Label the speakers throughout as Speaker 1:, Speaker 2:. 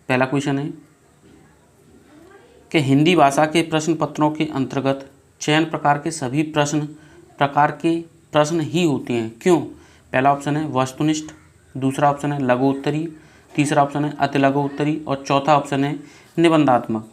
Speaker 1: पहला क्वेश्चन है कि हिंदी भाषा के प्रश्न पत्रों के अंतर्गत चयन प्रकार के प्रश्न ही होते हैं, क्यों? पहला ऑप्शन है वस्तुनिष्ठ, दूसरा ऑप्शन है लघु उत्तरी, तीसरा ऑप्शन है अति लघु उत्तरी और चौथा ऑप्शन है निबंधात्मक।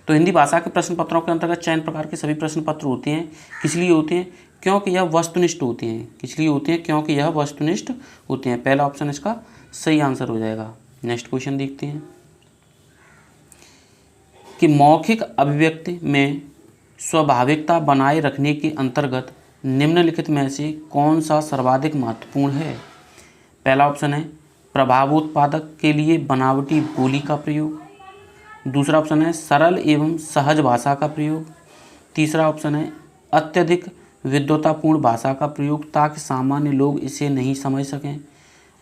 Speaker 1: तो हिंदी भाषा के प्रश्न पत्रों के अंतर्गत चयन प्रकार के सभी प्रश्न पत्र होते हैं, किस लिए होते हैं? क्योंकि यह वस्तुनिष्ठ होते हैं। किस लिए होते हैं? क्योंकि यह वस्तुनिष्ठ होते हैं। पहला ऑप्शन इसका सही आंसर हो जाएगा। नेक्स्ट क्वेश्चन देखते हैं कि मौखिक अभिव्यक्ति में स्वाभाविकता बनाए रखने के अंतर्गत निम्नलिखित में से कौन सा सर्वाधिक महत्वपूर्ण है? पहला ऑप्शन है प्रभावोत्पादक के लिए बनावटी बोली का प्रयोग, दूसरा ऑप्शन है सरल एवं सहज भाषा का प्रयोग, तीसरा ऑप्शन है अत्यधिक विद्वतापूर्ण भाषा का प्रयोग ताकि सामान्य लोग इसे नहीं समझ सकें,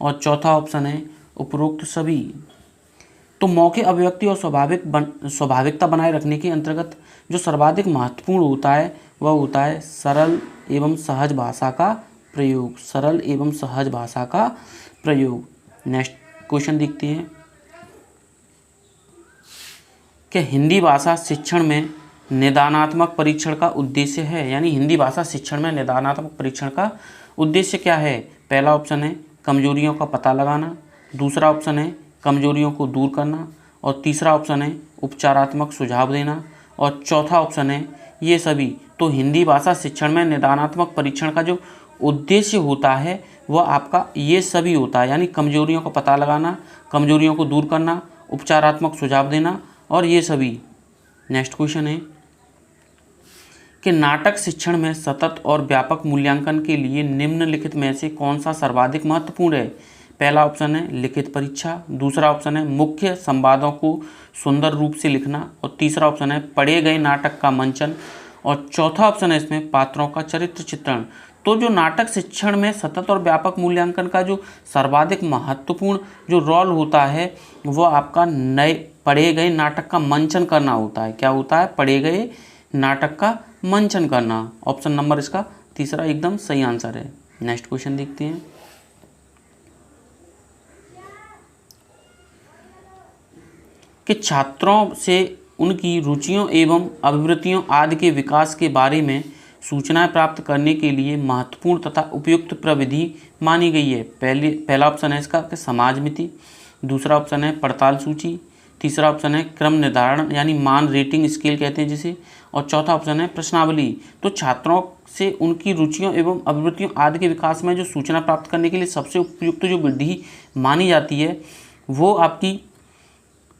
Speaker 1: और चौथा ऑप्शन है उपरोक्त सभी। तो मौखिक अभिव्यक्ति और स्वाभाविकता बनाए रखने के अंतर्गत जो सर्वाधिक महत्वपूर्ण होता है वह होता है सरल एवं सहज भाषा का प्रयोग। सरल एवं सहज भाषा का प्रयोग। नेक्स्ट क्वेश्चन देखते हैं कि हिंदी भाषा शिक्षण में निदानात्मक परीक्षण का उद्देश्य है, यानी हिंदी भाषा शिक्षण में निदानात्मक परीक्षण का उद्देश्य क्या है? पहला ऑप्शन है कमजोरियों का पता लगाना, दूसरा ऑप्शन है कमजोरियों को दूर करना, और तीसरा ऑप्शन है उपचारात्मक सुझाव देना, और चौथा ऑप्शन है ये सभी। तो हिंदी भाषा शिक्षण में निदानात्मक परीक्षण का जो उद्देश्य होता है वह आपका ये सभी होता है, यानी कमजोरियों का पता लगाना, कमजोरियों को दूर करना, उपचारात्मक सुझाव देना और ये सभी। नेक्स्ट क्वेश्चन है कि नाटक शिक्षण में सतत और व्यापक मूल्यांकन के लिए निम्नलिखित में से कौन सा सर्वाधिक महत्वपूर्ण है? पहला ऑप्शन है लिखित परीक्षा, दूसरा ऑप्शन है मुख्य संवादों को सुंदर रूप से लिखना, और तीसरा ऑप्शन है पढ़े गए नाटक का मंचन, और चौथा ऑप्शन है इसमें पात्रों का चरित्र चित्रण। तो जो नाटक शिक्षण में सतत और व्यापक मूल्यांकन का जो सर्वाधिक महत्वपूर्ण जो रोल होता है वह आपका नए पढ़े गए नाटक का मंचन करना होता है। क्या होता है? पढ़े गए नाटक का मंचन करना। ऑप्शन नंबर इसका तीसरा एकदम सही आंसर है। नेक्स्ट क्वेश्चन देखते हैं कि छात्रों से उनकी रुचियों एवं अभिवृत्तियों आदि के विकास के बारे में सूचनाएं प्राप्त करने के लिए महत्वपूर्ण तथा उपयुक्त प्रविधि मानी गई है। पहला ऑप्शन है इसका कि समाज मिति, दूसरा ऑप्शन है पड़ताल सूची, तीसरा ऑप्शन है क्रम निर्धारण यानी मान रेटिंग स्केल कहते हैं जिसे, और चौथा ऑप्शन है प्रश्नावली। तो छात्रों से उनकी रुचियों एवं अभिवृत्तियों आदि के विकास में जो सूचना प्राप्त करने के लिए सबसे उपयुक्त जो विधि मानी जाती है वो आपकी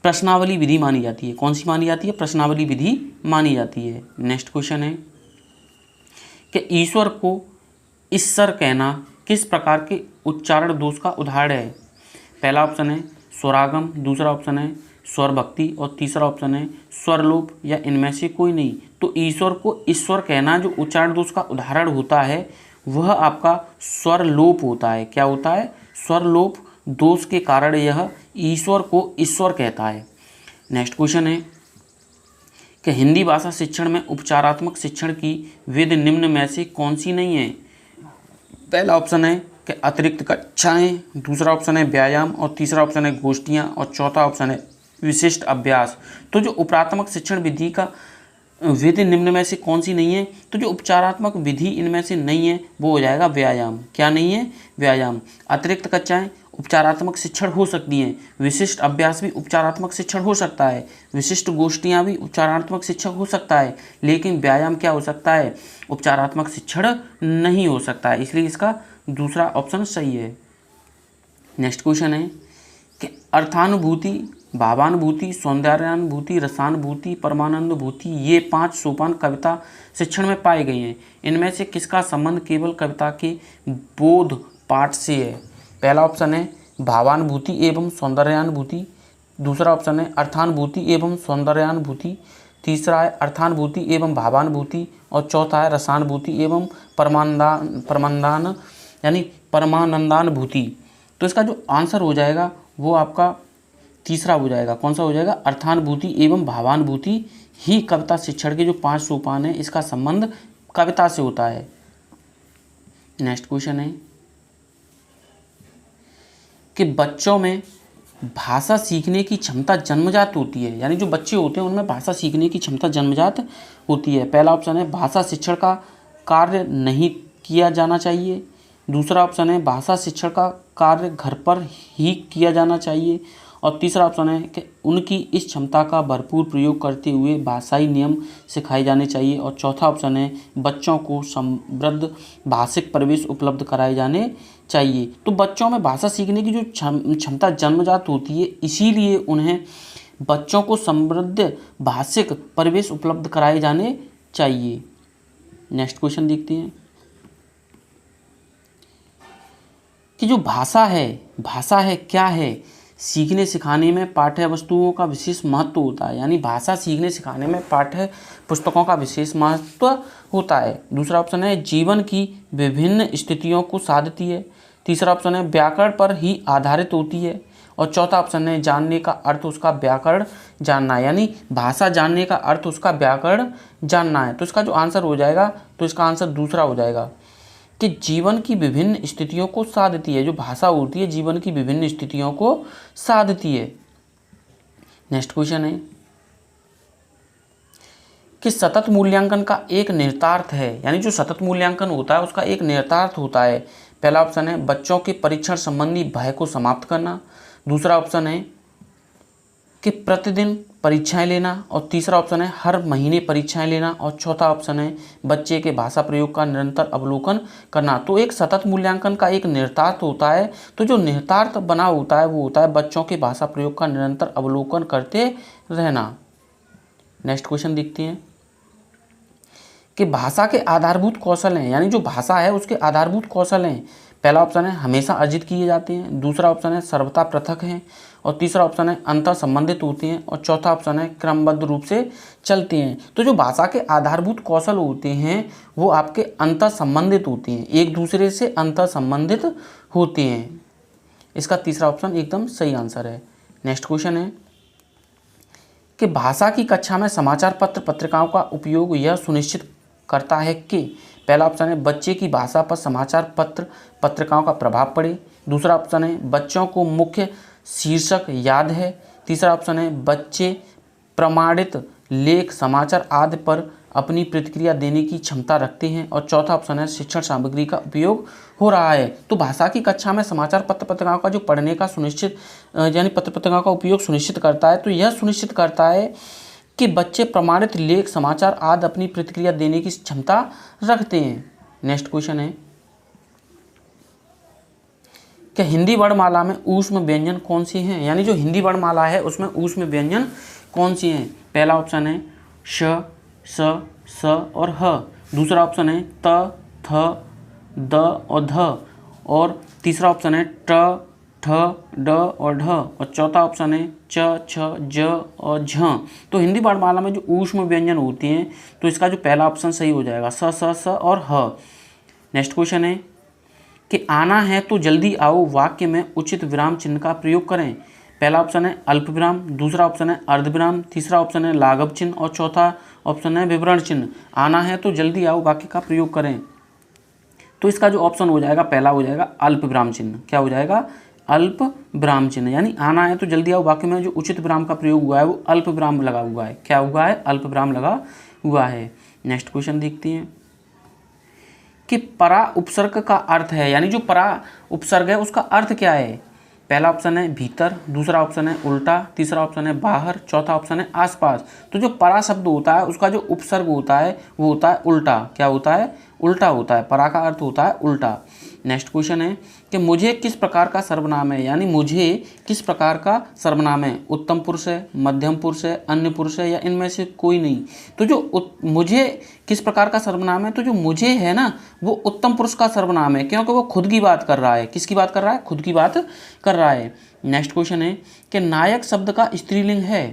Speaker 1: प्रश्नावली विधि मानी जाती है। कौन सी मानी जाती है? प्रश्नावली विधि मानी जाती है। नेक्स्ट क्वेश्चन है कि ईश्वर को ईश्वर कहना किस प्रकार के उच्चारण दोष का उदाहरण है? पहला ऑप्शन है स्वरागम, दूसरा ऑप्शन है स्वर भक्ति और तीसरा ऑप्शन है स्वरलोप या इनमें से कोई नहीं। तो ईश्वर को ईश्वर कहना जो उच्चारण दोष का उदाहरण होता है वह आपका स्वरलोप होता है। क्या होता है? स्वरलोप दोष के कारण यह ईश्वर को ईश्वर कहता है। नेक्स्ट क्वेश्चन है कि हिंदी भाषा शिक्षण में उपचारात्मक शिक्षण की विधि निम्न में से कौन सी नहीं है? पहला ऑप्शन है कि अतिरिक्त कक्षाएं, दूसरा ऑप्शन है व्यायाम और तीसरा ऑप्शन है गोष्ठियां और चौथा ऑप्शन है विशिष्ट अभ्यास। तो जो उपचारात्मक शिक्षण विधि का विधि निम्न में से कौन सी नहीं है? तो जो उपचारात्मक विधि इनमें से नहीं है वो हो जाएगा व्यायाम। क्या नहीं है? व्यायाम। अतिरिक्त कक्षाएं उपचारात्मक शिक्षण हो सकती हैं, विशिष्ट अभ्यास भी उपचारात्मक शिक्षण हो सकता है, विशिष्ट गोष्ठियाँ भी उपचारात्मक शिक्षण हो सकता है, लेकिन व्यायाम क्या हो सकता है? उपचारात्मक शिक्षण नहीं हो सकता है। इसलिए इसका दूसरा ऑप्शन सही है। नेक्स्ट क्वेश्चन है कि अर्थानुभूति, भावानुभूति, सौंदर्यानुभूति, रसानुभूति, परमानंदभूति ये 5 सोपान कविता शिक्षण में पाए गए हैं। इनमें से किसका संबंध केवल कविता के बोध पाठ से है? पहला ऑप्शन है भावानुभूति एवं सौंदर्यानुभूति, दूसरा ऑप्शन है अर्थानुभूति एवं सौंदर्यानुभूति, तीसरा है अर्थानुभूति एवं भावानुभूति और चौथा है रसानुभूति एवं परमानंदान यानी परमानंदानुभूति। तो इसका जो आंसर हो जाएगा वो आपका तीसरा हो जाएगा। कौन सा हो जाएगा? अर्थानुभूति एवं भावानुभूति ही कविता शिक्षण के जो 5 सोपान है इसका संबंध कविता से होता है। नेक्स्ट क्वेश्चन है कि बच्चों में भाषा सीखने की क्षमता जन्मजात होती है, यानी जो बच्चे होते हैं उनमें भाषा सीखने की क्षमता जन्मजात होती है। पहला ऑप्शन है भाषा शिक्षण का कार्य नहीं किया जाना चाहिए। दूसरा ऑप्शन है भाषा शिक्षण का कार्य घर पर ही किया जाना चाहिए। और तीसरा ऑप्शन है कि उनकी इस क्षमता का भरपूर प्रयोग करते हुए भाषाई नियम सिखाए जाने चाहिए। और चौथा ऑप्शन है बच्चों को समृद्ध भाषिक परिवेश उपलब्ध कराए जाने चाहिए। तो बच्चों में भाषा सीखने की जो क्षमता जन्मजात होती है, इसीलिए उन्हें बच्चों को समृद्ध भाषिक परिवेश उपलब्ध कराए जाने चाहिए। नेक्स्ट क्वेश्चन देखते हैं कि जो भाषा है क्या है। सीखने सिखाने में पाठ्य वस्तुओं का विशेष महत्व होता है, यानी भाषा सीखने सिखाने में पाठ्य पुस्तकों का विशेष महत्व होता है। दूसरा ऑप्शन है जीवन की विभिन्न स्थितियों को साधती है। तीसरा ऑप्शन है व्याकरण पर ही आधारित होती है। और चौथा ऑप्शन है जानने का अर्थ उसका व्याकरण जानना है, यानी भाषा जानने का अर्थ उसका व्याकरण जानना है। तो इसका जो आंसर हो जाएगा, तो इसका आंसर दूसरा हो जाएगा कि जीवन की विभिन्न स्थितियों को साधती है। जो भाषा होती है जीवन की विभिन्न स्थितियों को साधती है। नेक्स्ट क्वेश्चन है कि सतत मूल्यांकन का एक निहितार्थ है, यानी जो सतत मूल्यांकन होता है उसका एक निहितार्थ होता है। पहला ऑप्शन है बच्चों के परीक्षण संबंधी भय को समाप्त करना। दूसरा ऑप्शन है कि प्रतिदिन परीक्षाएं लेना। और तीसरा ऑप्शन है हर महीने परीक्षाएं लेना। और चौथा ऑप्शन है बच्चे के भाषा प्रयोग का निरंतर अवलोकन करना। तो एक सतत मूल्यांकन का एक निहितार्थ होता है, तो जो निहितार्थ बना होता है वो होता है बच्चों के भाषा प्रयोग का निरंतर अवलोकन करते रहना। नेक्स्ट क्वेश्चन देखते हैं कि भाषा के आधारभूत कौशल हैं, यानी जो भाषा है उसके आधारभूत कौशल हैं। पहला ऑप्शन है हमेशा अर्जित किए जाते हैं। दूसरा ऑप्शन है सर्वथा पृथक हैं। और तीसरा ऑप्शन है अंतर संबंधित होते हैं। और चौथा ऑप्शन है क्रमबद्ध रूप से चलते हैं। तो जो भाषा के आधारभूत कौशल होते हैं वो आपके अंतर संबंधित होते हैं, एक दूसरे से अंतर संबंधित होते हैं। इसका तीसरा ऑप्शन एकदम सही आंसर है। नेक्स्ट क्वेश्चन है कि भाषा की कक्षा में समाचार पत्र पत्रिकाओं का उपयोग यह सुनिश्चित करता है कि पहला ऑप्शन है बच्चे की भाषा पर समाचार पत्र पत्रिकाओं का प्रभाव पड़े। दूसरा ऑप्शन है बच्चों को मुख्य शीर्षक याद है। तीसरा ऑप्शन है बच्चे प्रमाणित लेख समाचार आदि पर अपनी प्रतिक्रिया देने की क्षमता रखते हैं। और चौथा ऑप्शन है शिक्षण सामग्री का उपयोग हो रहा है। तो भाषा की कक्षा में समाचार पत्र पत्रिकाओं का जो पढ़ने का सुनिश्चित यानी पत्र पत्रिकाओं का उपयोग सुनिश्चित करता है, तो यह सुनिश्चित करता है कि बच्चे प्रमाणित लेख समाचार आदि अपनी प्रतिक्रिया देने की क्षमता रखते हैं। नेक्स्ट क्वेश्चन है कि हिंदी वर्णमाला में ऊष्म व्यंजन कौन से हैं, यानी जो हिंदी वर्णमाला है उसमें ऊष्म व्यंजन कौन से हैं। पहला ऑप्शन है श, स, स और ह। दूसरा ऑप्शन है त, थ, द और ध। और तीसरा ऑप्शन है ट, ठ, ड और ढ। और चौथा ऑप्शन है च, छ, ज और झ। तो हिंदी वर्णमाला में जो ऊष्म व्यंजन होते हैं तो इसका जो पहला ऑप्शन सही हो जाएगा स, स और ह। नेक्स्ट क्वेश्चन है कि आना है तो जल्दी आओ वाक्य में उचित विराम चिन्ह का प्रयोग करें। पहला ऑप्शन है अल्प विराम। दूसरा ऑप्शन है अर्ध विराम। तीसरा ऑप्शन है लाघव चिन्ह। और चौथा ऑप्शन है विवरण चिन्ह। आना है तो जल्दी आओ वाक्य का प्रयोग करें, तो इसका जो ऑप्शन हो जाएगा पहला हो जाएगा अल्प विराम चिन्ह। क्या हो जाएगा? अल्प विराम चिन्ह। यानी आना है तो जल्दी आओ वाक्य में जो उचित विराम का प्रयोग हुआ है वो अल्प विराम लगा हुआ है। क्या हुआ है? अल्प विराम लगा हुआ है। नेक्स्ट क्वेश्चन देखते हैं कि परा उपसर्ग का अर्थ है, यानी जो परा उपसर्ग है उसका अर्थ क्या है। पहला ऑप्शन है भीतर। दूसरा ऑप्शन है उल्टा। तीसरा ऑप्शन है बाहर। चौथा ऑप्शन है आसपास। तो जो परा शब्द होता है उसका जो उपसर्ग होता है वो होता है उल्टा। क्या होता है? उल्टा होता है। परा का अर्थ होता है उल्टा। नेक्स्ट क्वेश्चन है कि मुझे किस प्रकार का सर्वनाम है, यानी मुझे किस प्रकार का सर्वनाम है। उत्तम पुरुष है, मध्यम पुरुष है, अन्य पुरुष है या इनमें से कोई नहीं। तो जो मुझे किस प्रकार का सर्वनाम है, तो जो मुझे है ना वो उत्तम पुरुष का सर्वनाम है, क्योंकि वो खुद की बात कर रहा है। किसकी बात कर रहा है? खुद की बात कर रहा है। नेक्स्ट क्वेश्चन है कि नायक शब्द का स्त्रीलिंग है।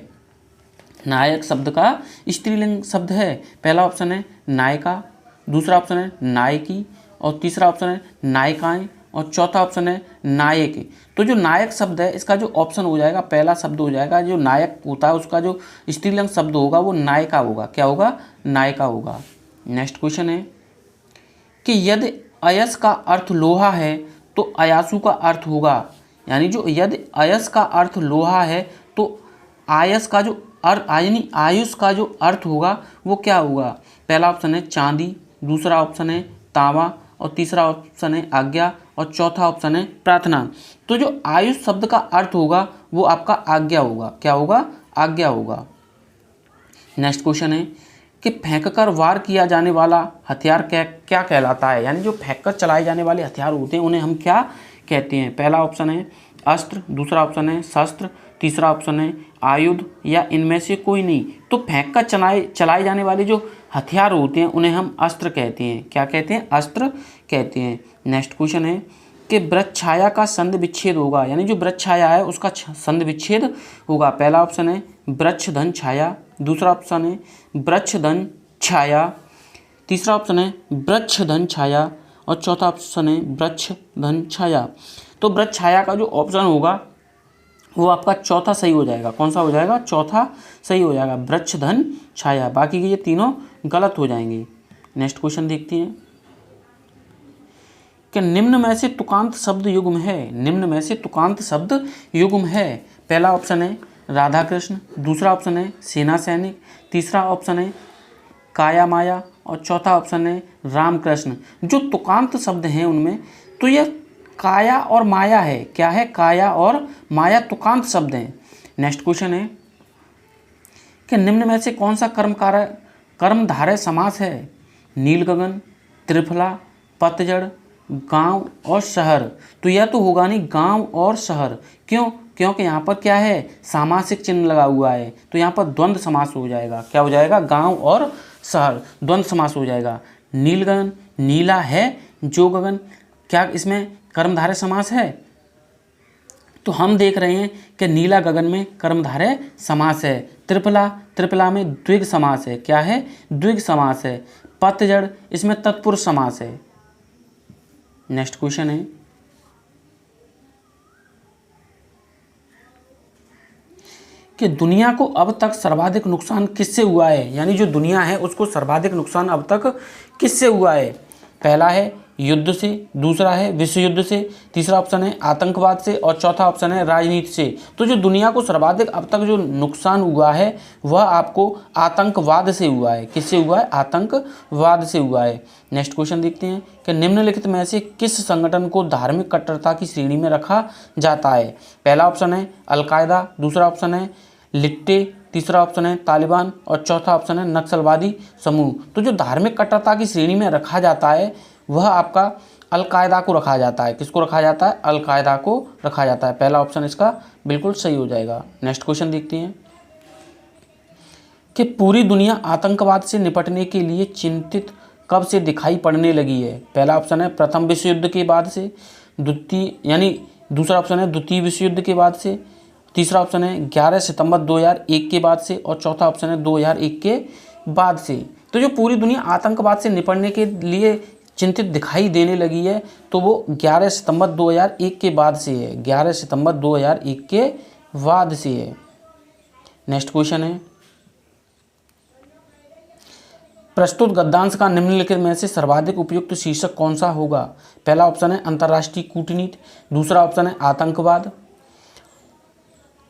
Speaker 1: नायक शब्द का स्त्रीलिंग शब्द है। पहला ऑप्शन है नायिका। दूसरा ऑप्शन है नायकी। और तीसरा ऑप्शन है नायिकाएं। और चौथा ऑप्शन है नायक। तो जो नायक शब्द है इसका जो ऑप्शन हो जाएगा पहला शब्द हो जाएगा। जो नायक होता है उसका जो स्त्रीलिंग शब्द होगा वो नायिका होगा। क्या होगा? नायिका होगा। नेक्स्ट क्वेश्चन है कि यदि अयस का अर्थ लोहा है तो अयासु का अर्थ होगा। यानी जो यदि अयस का अर्थ लोहा है तो आयस का जो यानी आयुष का जो अर्थ होगा वो क्या होगा? पहला ऑप्शन है चांदी, दूसरा ऑप्शन है तांबा और तीसरा ऑप्शन है आज्ञा और चौथा ऑप्शन है प्रार्थना। तो जो आयुष शब्द का अर्थ होगा वो आपका आज्ञा होगा। क्या होगा? आज्ञा होगा। नेक्स्ट क्वेश्चन है कि फेंककर वार किया जाने वाला हथियार क्या कहलाता है? यानी जो फेंककर चलाए जाने वाले हथियार होते हैं उन्हें हम क्या कहते हैं? पहला ऑप्शन है अस्त्र, दूसरा ऑप्शन है शस्त्र, तीसरा ऑप्शन है आयुध या इनमें से कोई नहीं। तो फेंककर चलाए जाने वाले जो हथियार होते हैं उन्हें हम अस्त्र कहते हैं। क्या कहते हैं? अस्त्र कहते हैं। नेक्स्ट क्वेश्चन है कि वृक्ष छाया का संधि विच्छेद होगा, यानी जो वृक्ष छाया है उसका संधि विच्छेद होगा। पहला ऑप्शन है वृक्ष धन छाया, दूसरा ऑप्शन है वृक्ष धन छाया, तीसरा ऑप्शन है वृक्ष धन छाया और चौथा ऑप्शन है वृक्ष धन छाया। तो वृक्ष छाया का जो ऑप्शन होगा वो आपका चौथा सही हो जाएगा। कौन सा हो जाएगा? चौथा सही हो जाएगा, वृक्ष धन छाया। बाकी के ये तीनों गलत हो जाएंगे। नेक्स्ट क्वेश्चन देखते हैं कि निम्न में से तुकांत शब्द युग्म है। निम्न में से तुकांत शब्द युग्म है। पहला ऑप्शन है राधा कृष्ण, दूसरा ऑप्शन है सेना सैनिक, तीसरा ऑप्शन है काया माया और चौथा ऑप्शन है राम कृष्ण। जो तुकांत शब्द हैं उनमें तो यह काया और माया है। क्या है? काया और माया तुकांत शब्द हैं। नेक्स्ट क्वेश्चन है कि निम्न में से कौन सा कर्मधारय समास है? नील गगन, त्रिफला, पतझड़, गांव और शहर। तो यह तो होगा नहीं गांव और शहर। क्यों? क्योंकि यहाँ पर क्या है? सामासिक चिन्ह लगा हुआ है, तो यहाँ पर द्वंद्व समास हो जाएगा। क्या हो जाएगा? गांव और शहर द्वंद्व समास हो जाएगा। नील गगन, नीला है जो गगन, क्या इसमें कर्मधारय समास है? तो हम देख रहे हैं कि नीला गगन में कर्मधारय समास है। त्रिफला, त्रिफला में द्विग समास है। क्या है? द्विग समास है। पतझड़, इसमें तत्पुरुष समास है। नेक्स्ट क्वेश्चन है कि दुनिया को अब तक सर्वाधिक नुकसान किससे हुआ है? यानी जो दुनिया है उसको सर्वाधिक नुकसान अब तक किससे हुआ है? पहला है युद्ध से, दूसरा है विश्व युद्ध से, तीसरा ऑप्शन है आतंकवाद से और चौथा ऑप्शन है राजनीति से। तो जो दुनिया को सर्वाधिक अब तक जो नुकसान हुआ है वह आपको आतंकवाद से हुआ है। किससे हुआ है? आतंकवाद से हुआ है। नेक्स्ट क्वेश्चन देखते हैं कि निम्नलिखित में से किस संगठन को धार्मिक कट्टरता की श्रेणी में रखा जाता है? पहला ऑप्शन है अलकायदा, दूसरा ऑप्शन है लिट्टे, तीसरा ऑप्शन है तालिबान और चौथा ऑप्शन है नक्सलवादी समूह। तो जो धार्मिक कट्टरता की श्रेणी में रखा जाता है वह आपका अलकायदा को रखा जाता है। किसको रखा जाता है? अलकायदा को रखा जाता है। पहला ऑप्शन इसका बिल्कुल सही हो जाएगा। नेक्स्ट क्वेश्चन देखते हैं कि पूरी दुनिया आतंकवाद से निपटने के लिए चिंतित कब से दिखाई पड़ने लगी है? पहला ऑप्शन है प्रथम विश्व युद्ध के बाद से, दूसरा ऑप्शन है द्वितीय विश्व युद्ध के बाद से, तीसरा ऑप्शन है 11 सितंबर 2001 के बाद से और चौथा ऑप्शन है 2001 के बाद से। तो जो पूरी दुनिया आतंकवाद से निपटने के लिए चिंतित दिखाई देने लगी है तो वो 11 सितंबर 2001 के बाद से है। 11 सितंबर 2001 के बाद से है। नेक्स्ट क्वेश्चन है प्रस्तुत गद्यांश का निम्नलिखित में से सर्वाधिक उपयुक्त शीर्षक कौन सा होगा? पहला ऑप्शन है अंतर्राष्ट्रीय कूटनीति, दूसरा ऑप्शन है आतंकवाद,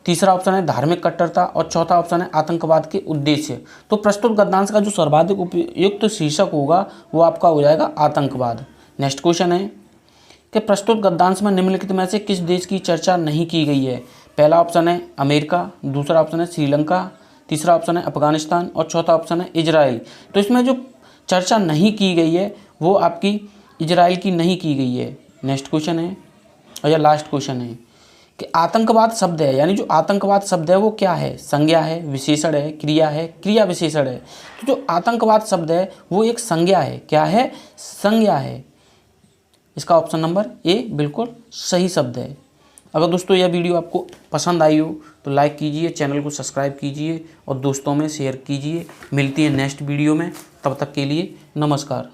Speaker 1: तीसरा ऑप्शन है धार्मिक कट्टरता और चौथा ऑप्शन है आतंकवाद के उद्देश्य। तो प्रस्तुत गद्यांश का जो सर्वाधिक उपयुक्त शीर्षक होगा वो आपका हो जाएगा आतंकवाद। नेक्स्ट क्वेश्चन है कि प्रस्तुत गद्यांश में निम्नलिखित में से किस देश की चर्चा नहीं की गई है? पहला ऑप्शन है अमेरिका, दूसरा ऑप्शन है श्रीलंका, तीसरा ऑप्शन है अफगानिस्तान और चौथा ऑप्शन है इजराइल। तो इसमें जो चर्चा नहीं की गई है वो आपकी इजराइल की नहीं की गई है। नेक्स्ट क्वेश्चन है और यह लास्ट क्वेश्चन है कि आतंकवाद शब्द है, यानी जो आतंकवाद शब्द है वो क्या है? संज्ञा है, विशेषण है, क्रिया है, क्रिया विशेषण है। तो जो आतंकवाद शब्द है वो एक संज्ञा है। क्या है? संज्ञा है। इसका ऑप्शन नंबर ए बिल्कुल सही शब्द है। अगर दोस्तों यह वीडियो आपको पसंद आई हो तो लाइक कीजिए, चैनल को सब्सक्राइब कीजिए और दोस्तों में शेयर कीजिए। मिलती है नेक्स्ट वीडियो में, तब तक के लिए नमस्कार।